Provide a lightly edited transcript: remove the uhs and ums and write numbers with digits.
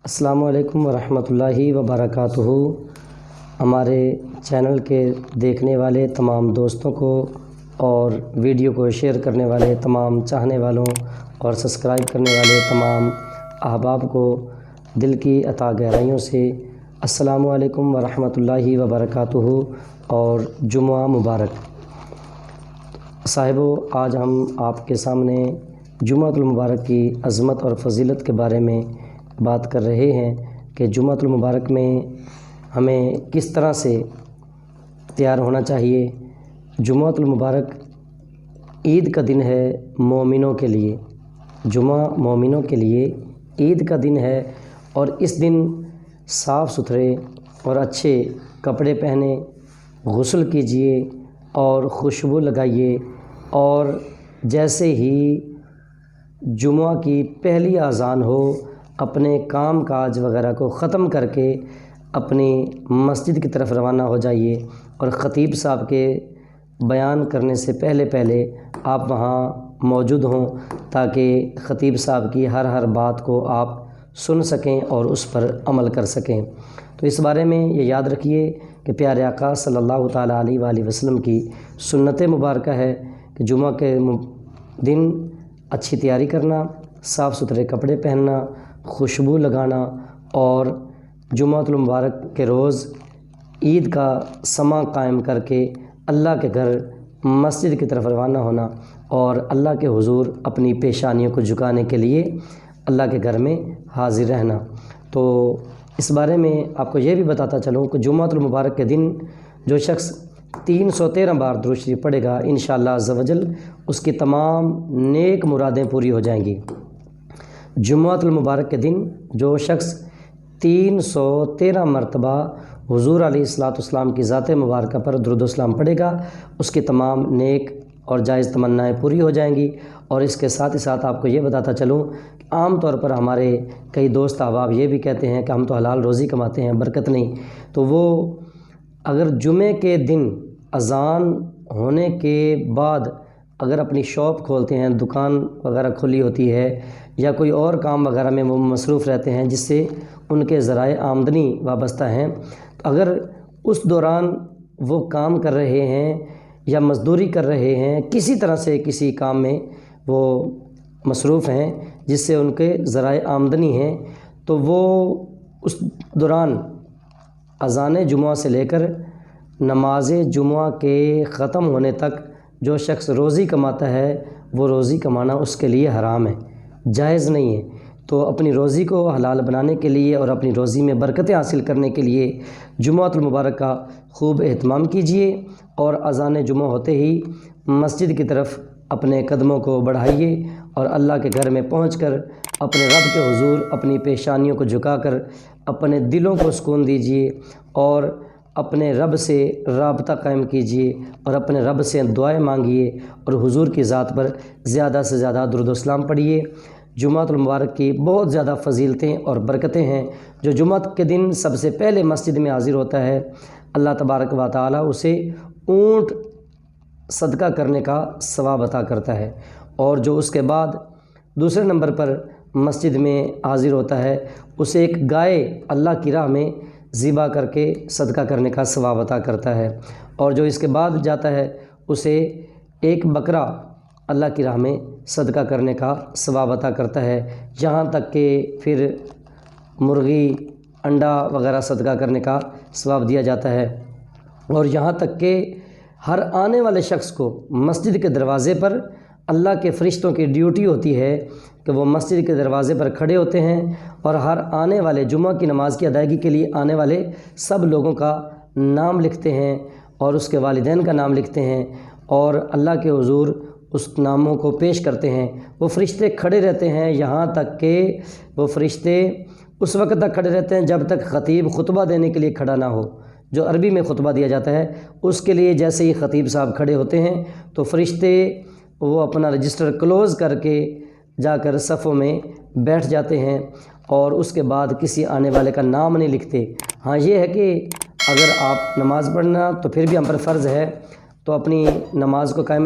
السلام علیکم ورحمۃ اللہ وبرکاتہ۔ ہمارے چینل کے دیکھنے والے تمام دوستوں کو اور ویڈیو کو شیئر کرنے والے تمام چاہنے والوں اور سبسکرائب کرنے والے تمام احباب کو دل کی عطا گہرائیوں سے السلام علیکم ورحمۃ اللہ وبرکاتہ اور جمعہ مبارک۔ صاحبو، آج ہم آپ کے سامنے جمعۃ المبارک کی عظمت اور فضیلت کے بارے میں بات کر رہے ہیں کہ جمعۃ المبارک میں ہمیں کس طرح سے تیار ہونا چاہیے۔ جمعۃ المبارک عید کا دن ہے مومنوں کے لیے، جمعہ مومنوں کے لیے عید کا دن ہے، اور اس دن صاف ستھرے اور اچھے کپڑے پہنے، غسل کیجئے اور خوشبو لگائیے، اور جیسے ہی جمعہ کی پہلی اذان ہو اپنے کام کاج وغیرہ کو ختم کر کے اپنی مسجد کی طرف روانہ ہو جائیے، اور خطیب صاحب کے بیان کرنے سے پہلے آپ وہاں موجود ہوں تاکہ خطیب صاحب کی ہر بات کو آپ سن سکیں اور اس پر عمل کر سکیں۔ تو اس بارے میں یہ یاد رکھیے کہ پیارے آقا صلی اللہ تعالیٰ علیہ وآلہ وسلم کی سنت مبارکہ ہے کہ جمعہ کے دن اچھی تیاری کرنا، صاف ستھرے کپڑے پہننا، خوشبو لگانا، اور جمعۃ المبارک کے روز عید کا سماں قائم کر کے اللہ کے گھر مسجد کی طرف روانہ ہونا، اور اللہ کے حضور اپنی پیشانیوں کو جھکانے کے لیے اللہ کے گھر میں حاضر رہنا۔ تو اس بارے میں آپ کو یہ بھی بتاتا چلوں کہ جمعۃ المبارک کے دن جو شخص 313 بار درود شریف پڑھے گا انشاءاللہ عز و جل اس کی تمام نیک مرادیں پوری ہو جائیں گی۔ جمعۃ المبارک کے دن جو شخص 313 مرتبہ حضور علیہ الصلوۃ والسلام کی ذات مبارکہ پر درود و سلام پڑھے گا اس کی تمام نیک اور جائز تمنائیں پوری ہو جائیں گی۔ اور اس کے ساتھ ہی ساتھ آپ کو یہ بتاتا چلوں کہ عام طور پر ہمارے کئی دوست احباب یہ بھی کہتے ہیں کہ ہم تو حلال روزی کماتے ہیں، برکت نہیں، تو وہ اگر جمعے کے دن اذان ہونے کے بعد اگر اپنی شاپ کھولتے ہیں، دکان وغیرہ کھلی ہوتی ہے، یا کوئی اور کام وغیرہ میں وہ مصروف رہتے ہیں جس سے ان کے ذرائع آمدنی وابستہ ہیں، تو اگر اس دوران وہ کام کر رہے ہیں یا مزدوری کر رہے ہیں، کسی طرح سے کسی کام میں وہ مصروف ہیں جس سے ان کے ذرائع آمدنی ہیں، تو وہ اس دوران اذان جمعہ سے لے کر نماز جمعہ کے ختم ہونے تک جو شخص روزی کماتا ہے وہ روزی کمانا اس کے لیے حرام ہے، جائز نہیں ہے۔ تو اپنی روزی کو حلال بنانے کے لیے اور اپنی روزی میں برکتیں حاصل کرنے کے لیے جمعۃ المبارک کا خوب اہتمام کیجیے، اور اذان جمعہ ہوتے ہی مسجد کی طرف اپنے قدموں کو بڑھائیے، اور اللہ کے گھر میں پہنچ کر اپنے رب کے حضور اپنی پیشانیوں کو جھکا کر اپنے دلوں کو سکون دیجیے، اور اپنے رب سے رابطہ قائم کیجیے، اور اپنے رب سے دعائیں مانگیے، اور حضور کی ذات پر زیادہ سے زیادہ درود و سلام پڑھیے۔ جمعۃ المبارک کی بہت زیادہ فضیلتیں اور برکتیں ہیں۔ جو جمعہ کے دن سب سے پہلے مسجد میں حاضر ہوتا ہے اللہ تبارک و تعالیٰ اسے اونٹ صدقہ کرنے کا ثواب عطا کرتا ہے، اور جو اس کے بعد دوسرے نمبر پر مسجد میں حاضر ہوتا ہے اسے ایک گائے اللہ کی راہ میں ذبح کر کے صدقہ کرنے کا ثواب عطا کرتا ہے، اور جو اس کے بعد جاتا ہے اسے ایک بکرا اللہ کی راہ میں صدقہ کرنے کا ثواب عطا کرتا ہے، یہاں تک کہ پھر مرغی انڈا وغیرہ صدقہ کرنے کا ثواب دیا جاتا ہے، اور یہاں تک کہ ہر آنے والے شخص کو مسجد کے دروازے پر اللہ کے فرشتوں کی ڈیوٹی ہوتی ہے کہ وہ مسجد کے دروازے پر کھڑے ہوتے ہیں، اور ہر آنے والے جمعہ کی نماز کی ادائیگی کے لیے آنے والے سب لوگوں کا نام لکھتے ہیں، اور اس کے والدین کا نام لکھتے ہیں، اور اللہ کے حضور اس ناموں کو پیش کرتے ہیں۔ وہ فرشتے کھڑے رہتے ہیں یہاں تک کہ وہ فرشتے اس وقت تک کھڑے رہتے ہیں جب تک خطیب خطبہ دینے کے لیے کھڑا نہ ہو۔ جو عربی میں خطبہ دیا جاتا ہے اس کے لیے جیسے ہی خطیب صاحب کھڑے ہوتے ہیں تو فرشتے وہ اپنا رجسٹر کلوز کر کے جا کر صفوں میں بیٹھ جاتے ہیں، اور اس کے بعد کسی آنے والے کا نام نہیں لکھتے۔ ہاں یہ ہے کہ اگر آپ نماز پڑھنا تو پھر بھی ہم پر فرض ہے، تو اپنی نماز کو قائم